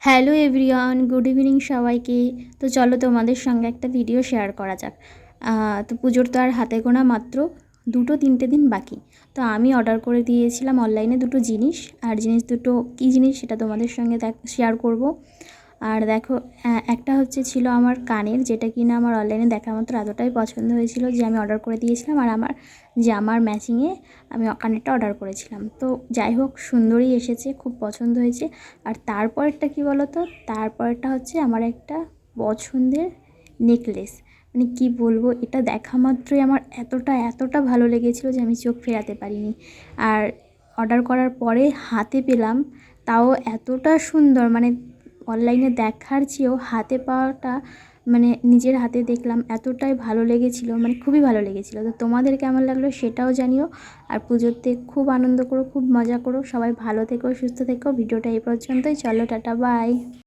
Hello everyone, good evening সবাইকে। তো চলো তোমাদের সঙ্গে একটা ভিডিও শেয়ার করা যাক। তো পুজোর তো আর হাতে গোনা মাত্র 2-3 দিন বাকি। তো আমি অর্ডার করে দিয়েছিলাম অনলাইনে দুটো জিনিস, আর জিনিস দুটো কী জিনিস সেটা তোমাদের সঙ্গে শেয়ার করব। আর দেখো, একটা ছিল আমার কানের, যেটা কিনা আমার অনলাইনে দেখা মাত্র এতটাই পছন্দ হয়েছিল যে আমি অর্ডার করে দিয়েছিলাম। আর আমার জামার ম্যাচিংয়ে আমি কানেরটা অর্ডার করেছিলাম। তো যাই হোক, সুন্দরই এসেছে, খুব পছন্দ হয়েছে। আর তারপরেরটা কী বলো তো, তারপরেরটা আমার একটা পছন্দের নেকলেস। মানে কী বলবো, এটা দেখা মাত্রই আমার এতটা ভালো লেগেছিলো যে আমি চোখ ফেরাতে পারিনি। আর অর্ডার করার পরে হাতে পেলাম, তাও এতটা সুন্দর, মানে অনলাইনে দেখার চেয়েও হাতে পাওয়াটা, মানে নিজের হাতে দেখলাম, এতটাই ভালো লেগেছিলো, মানে খুবই ভালো লেগেছিলো। তো তোমাদের কেমন লাগলো সেটাও জানিও। আর পুজোতে খুব আনন্দ করো, খুব মজা করো, সবাই ভালো থেকো, সুস্থ থেকো। ভিডিওটা এই পর্যন্তই, চলো টাটা, বাই।